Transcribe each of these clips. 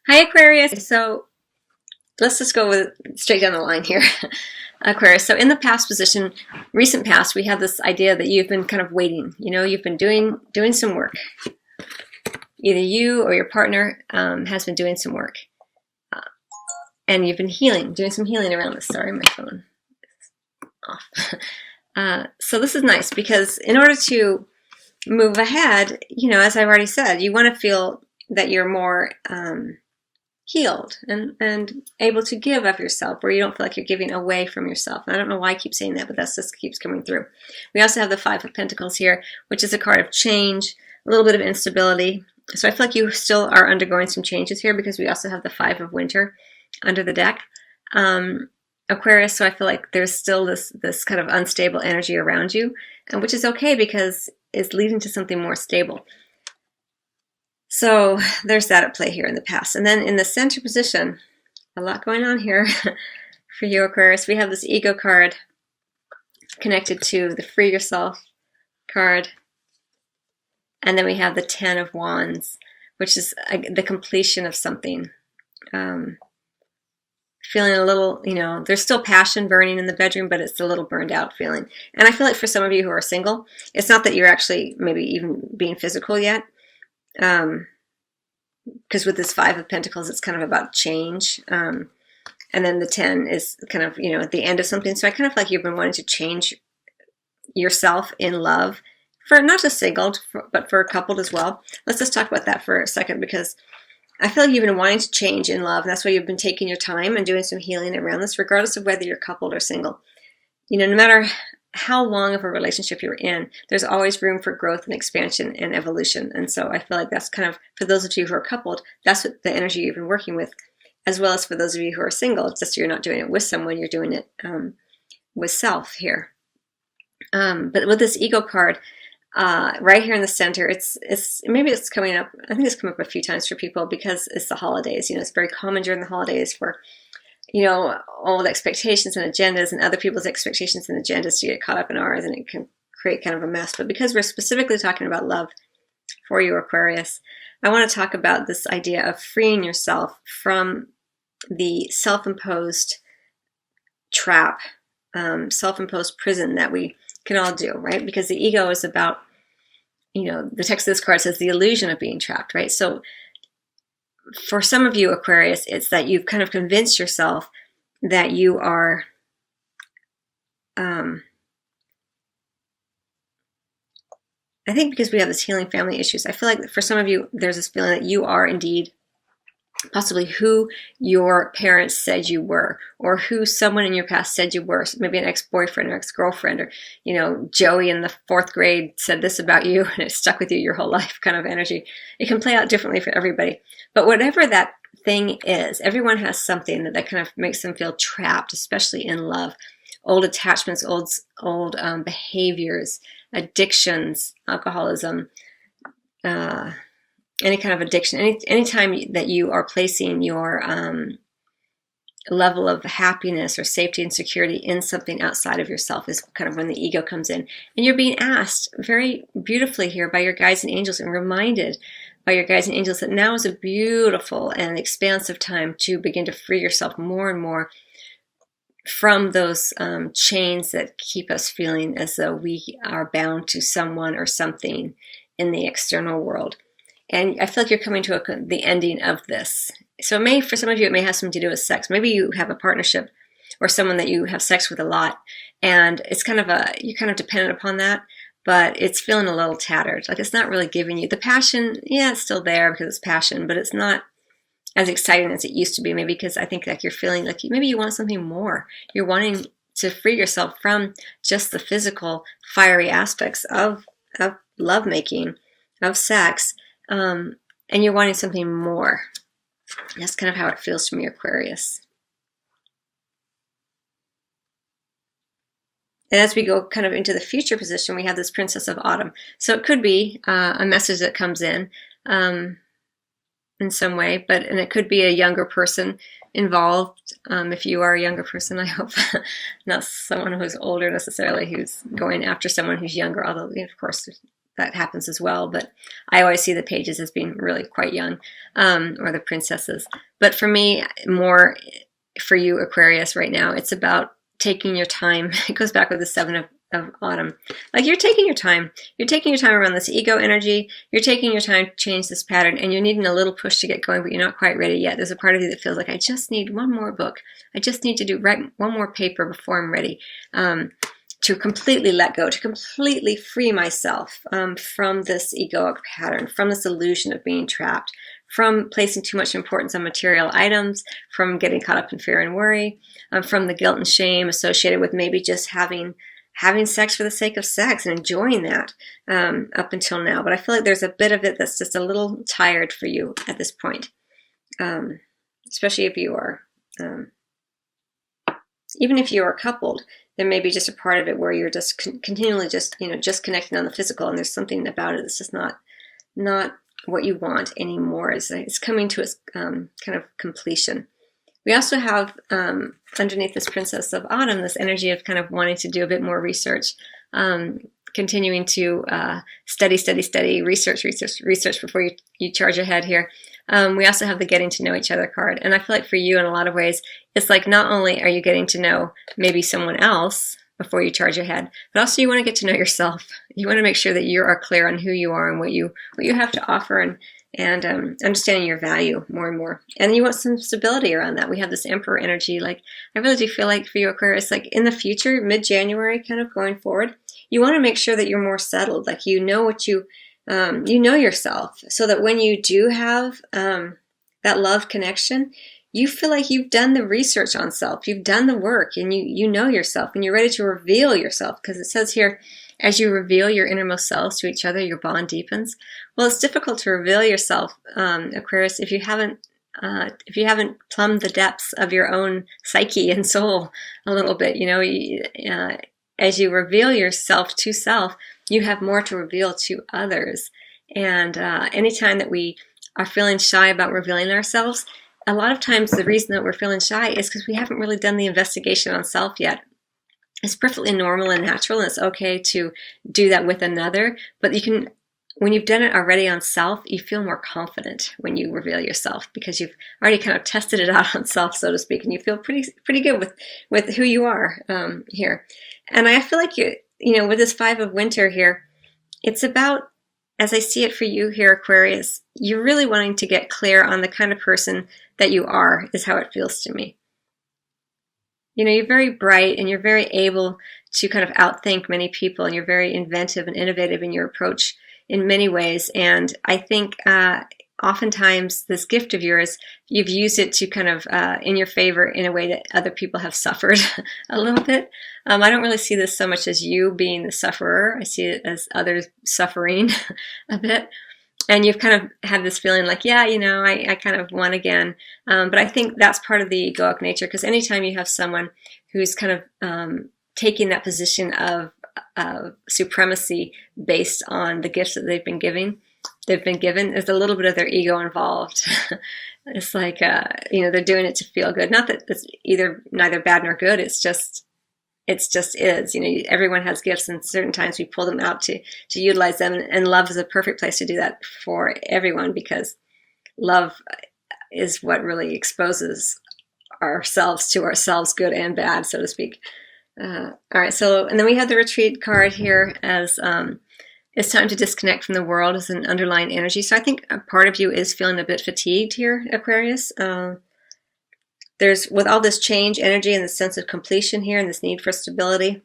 Hi Aquarius. So let's just go straight down the line here. Aquarius. So in the past position, recent past, we have this idea that you've been kind of waiting. You've been doing some work. Either you or your partner has been doing some work, and you've been doing some healing around this. Sorry, my phone is off. So this is nice because in order to move ahead, as I've already said, you want to feel that you're more healed and able to give of yourself, where you don't feel like you're giving away from yourself. And I don't know why I keep saying that, but that just keeps coming through. We also have the Five of Pentacles here, which is a card of change, a little bit of instability. So I feel like you still are undergoing some changes here because we also have the Five of Winter under the deck. Aquarius, so I feel like there's still this kind of unstable energy around you, and which is okay because it's leading to something more stable. So there's that at play here in the past. And then in the center position, a lot going on here for you, Aquarius. We have this ego card connected to the Free Yourself card. And then we have the Ten of Wands, which is the completion of something. Feeling a little, there's still passion burning in the bedroom, but it's a little burned out feeling. And I feel like for some of you who are single, it's not that you're actually maybe even being physical yet. Because with this Five of Pentacles, it's kind of about change. And then the 10 is kind of, at the end of something. So I kind of feel like you've been wanting to change yourself in love for not just single, but for coupled as well. Let's just talk about that for a second, because I feel like you've been wanting to change in love. And that's why you've been taking your time and doing some healing around this, regardless of whether you're coupled or single. No matter how long of a relationship you're in, there's always room for growth and expansion and evolution. And so I feel like that's kind of, for those of you who are coupled, that's what the energy you've been working with, as well as for those of you who are single. It's just you're not doing it with someone, you're doing it with self here. But with this ego card, right here in the center, maybe it's coming up, I think it's come up a few times for people because it's the holidays. It's very common during the holidays for old expectations and agendas and other people's expectations and agendas to get caught up in ours, and it can create kind of a mess. But because we're specifically talking about love for you, Aquarius, I want to talk about this idea of freeing yourself from the self-imposed trap, self-imposed prison that we can all do, right? Because the ego is about, the text of this card says the illusion of being trapped, right? So for some of you, Aquarius, it's that you've kind of convinced yourself that you are I think because we have this healing family issues, I feel like for some of you, there's this feeling that you are indeed possibly who your parents said you were, or who someone in your past said you were. So maybe an ex-boyfriend or ex-girlfriend, or, Joey in the 4th grade said this about you and it stuck with you your whole life kind of energy. It can play out differently for everybody. But whatever that thing is, everyone has something that kind of makes them feel trapped, especially in love. Old attachments, old behaviors, addictions, alcoholism, any kind of addiction, anytime that you are placing your level of happiness or safety and security in something outside of yourself is kind of when the ego comes in. And you're being asked very beautifully here by your guides and angels, and reminded by your guides and angels, that now is a beautiful and expansive time to begin to free yourself more and more from those chains that keep us feeling as though we are bound to someone or something in the external world. And I feel like you're coming to the ending of this. So for some of you, it may have something to do with sex. Maybe you have a partnership or someone that you have sex with a lot, and it's you're kind of dependent upon that, but it's feeling a little tattered. Like it's not really giving you the passion. Yeah, it's still there because it's passion, but it's not as exciting as it used to be. Maybe because I think like you're feeling like maybe you want something more. You're wanting to free yourself from just the physical, fiery aspects of lovemaking, of sex. And you're wanting something more. That's kind of how it feels to me, Aquarius. And as we go kind of into the future position, we have this Princess of Autumn. So it could be a message that comes in some way, and it could be a younger person involved. If you are a younger person, I hope not someone who's older necessarily, who's going after someone who's younger, although of course that happens as well. But I always see the pages as being really quite young, or the princesses. But for me, more for you, Aquarius, right now, it's about taking your time. It goes back with the Seven of Autumn. Like, you're taking your time. You're taking your time around this ego energy. You're taking your time to change this pattern, and you're needing a little push to get going, but you're not quite ready yet. There's a part of you that feels like, I just need one more book. I just need to write one more paper before I'm ready. To completely let go, to completely free myself from this egoic pattern, from this illusion of being trapped, from placing too much importance on material items, from getting caught up in fear and worry, from the guilt and shame associated with maybe just having sex for the sake of sex and enjoying that up until now. But I feel like there's a bit of it that's just a little tired for you at this point, especially if you are, even if you are coupled. There may be just a part of it where you're just continually just connecting on the physical, and there's something about it that's just not what you want anymore. It's coming to its kind of completion. We also have underneath this Princess of Autumn, this energy of kind of wanting to do a bit more research, continuing to study, research before you charge ahead here. We also have the getting to know each other card. And I feel like for you, in a lot of ways, it's like not only are you getting to know maybe someone else before you charge ahead, but also you want to get to know yourself. You want to make sure that you are clear on who you are and what you have to offer, and understanding your value more and more. And you want some stability around that. We have this Emperor energy. Like, I really do feel like for you, Aquarius, like in the future, mid-January, kind of going forward, you want to make sure that you're more settled. Like, you know what you know yourself, so that when you do have that love connection, you feel like you've done the research on self, you've done the work, and you know yourself, and you're ready to reveal yourself. Because it says here, as you reveal your innermost selves to each other, your bond deepens. Well, it's difficult to reveal yourself, Aquarius, if you haven't plumbed the depths of your own psyche and soul a little bit. As you reveal yourself to self, you have more to reveal to others. And anytime that we are feeling shy about revealing ourselves, a lot of times the reason that we're feeling shy is because we haven't really done the investigation on self yet. It's perfectly normal and natural, and it's okay to do that with another. But when you've done it already on self, you feel more confident when you reveal yourself, because you've already kind of tested it out on self, so to speak, and you feel pretty good with who you are here. And I feel like with this Five of Winter here, it's about, as I see it for you here, Aquarius, you're really wanting to get clear on the kind of person that you are, is how it feels to me. You're very bright, and you're very able to kind of outthink many people, and you're very inventive and innovative in your approach in many ways. And I think oftentimes this gift of yours, you've used it to kind of in your favor in a way that other people have suffered a little bit. I don't really see this so much as you being the sufferer. I see it as others suffering a bit. And you've kind of had this feeling like, I kind of won again. But I think that's part of the egoic nature, because anytime you have someone who's kind of taking that position of supremacy based on the gifts that they've been given, there's a little bit of their ego involved. It's like, they're doing it to feel good. Not that it's neither bad nor good. It's just is. Everyone has gifts, and certain times we pull them out to utilize them. And love is a perfect place to do that for everyone, because love is what really exposes ourselves to ourselves, good and bad, so to speak. All right. So, and then we have the Retreat card here as it's time to disconnect from the world as an underlying energy. So I think a part of you is feeling a bit fatigued here, Aquarius. There's, with all this change energy and the sense of completion here and this need for stability,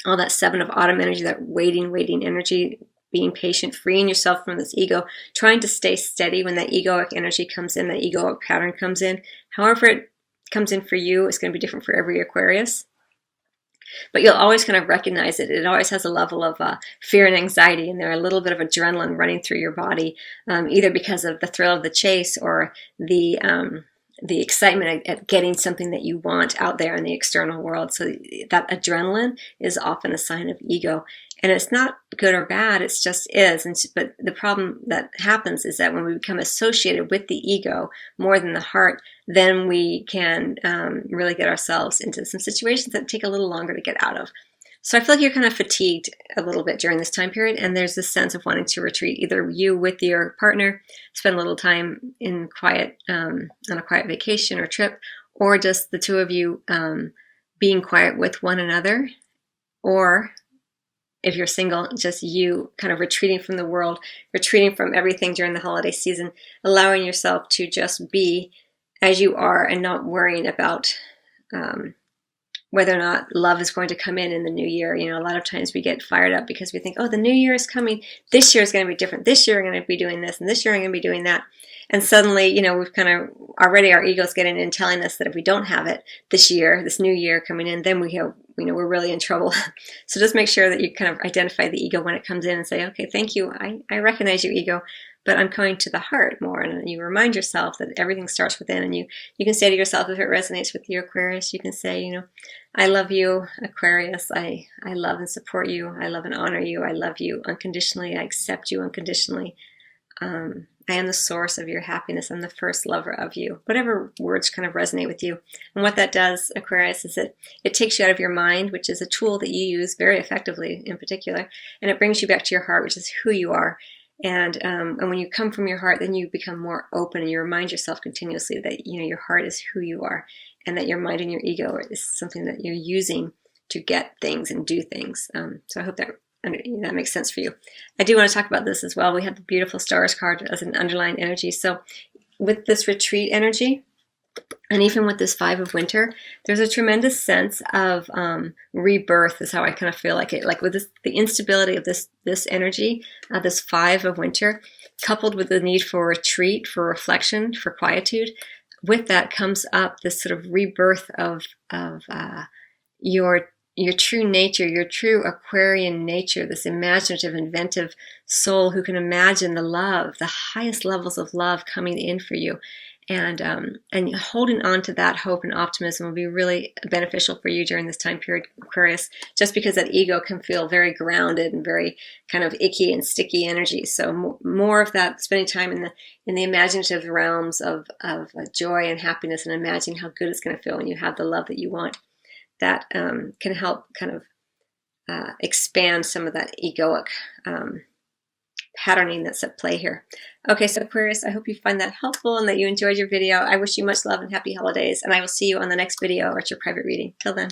all that Seven of Autumn energy, that waiting energy, being patient, freeing yourself from this ego, trying to stay steady when that egoic energy comes in, that egoic pattern comes in. However it comes in for you, it's going to be different for every Aquarius. But you'll always kind of recognize it. It always has a level of fear and anxiety, and there are a little bit of adrenaline running through your body, either because of the thrill of the chase or the excitement at getting something that you want out there in the external world. So that adrenaline is often a sign of ego. And it's not good or bad, it just is. But the problem that happens is that when we become associated with the ego more than the heart, then we can really get ourselves into some situations that take a little longer to get out of. So I feel like you're kind of fatigued a little bit during this time period, and there's this sense of wanting to retreat, either you with your partner, spend a little time in quiet, on a quiet vacation or trip, or just the two of you being quiet with one another, or if you're single, just you kind of retreating from the world, retreating from everything during the holiday season, allowing yourself to just be as you are and not worrying about whether or not love is going to come in the new year. You know, a lot of times we get fired up because we think, oh, the new year is coming. This year is going to be different. This year I'm going to be doing this, and this year I'm going to be doing that. And suddenly, you know, we've kind of already, our ego's getting in telling us that if we don't have it this year, this new year coming in, then we have, you know, we're really in trouble. So just make sure that you kind of identify the ego when it comes in and say, okay, thank you. I recognize you, ego, but I'm coming to the heart more. And you remind yourself that everything starts within. And you can say to yourself, if it resonates with you, Aquarius, you can say, you know, I love you, Aquarius. I love and support you. I love and honor you. I love you unconditionally. I accept you unconditionally. I am the source of your happiness. I'm the first lover of you. Whatever words kind of resonate with you. And what that does, Aquarius, is it takes you out of your mind, which is a tool that you use very effectively in particular, and it brings you back to your heart, which is who you are. And when you come from your heart, then you become more open, and you remind yourself continuously that, you know, your heart is who you are, and that your mind and your ego is something that you're using to get things and do things. So I hope that makes sense for you. I do want to talk about this as well. We have the beautiful stars card as an underlying energy. So with this retreat energy, and even with this 5 of winter, there's a tremendous sense of rebirth is how I kind of feel like it. Like with the instability of this energy, this 5 of winter, coupled with the need for retreat, for reflection, for quietude, with that comes up this sort of rebirth of your true nature, your true Aquarian nature, this imaginative, inventive soul who can imagine the love, the highest levels of love coming in for you. And holding on to that hope and optimism will be really beneficial for you during this time period, Aquarius, just because that ego can feel very grounded and very kind of icky and sticky energy. So more of that, spending time in the imaginative realms of joy and happiness, and imagining how good it's going to feel when you have the love that you want. That can help kind of expand some of that egoic patterning that's at play here. Okay, so Aquarius, I hope you find that helpful and that you enjoyed your video. I wish you much love and happy holidays, and I will see you on the next video or at your private reading. Till then.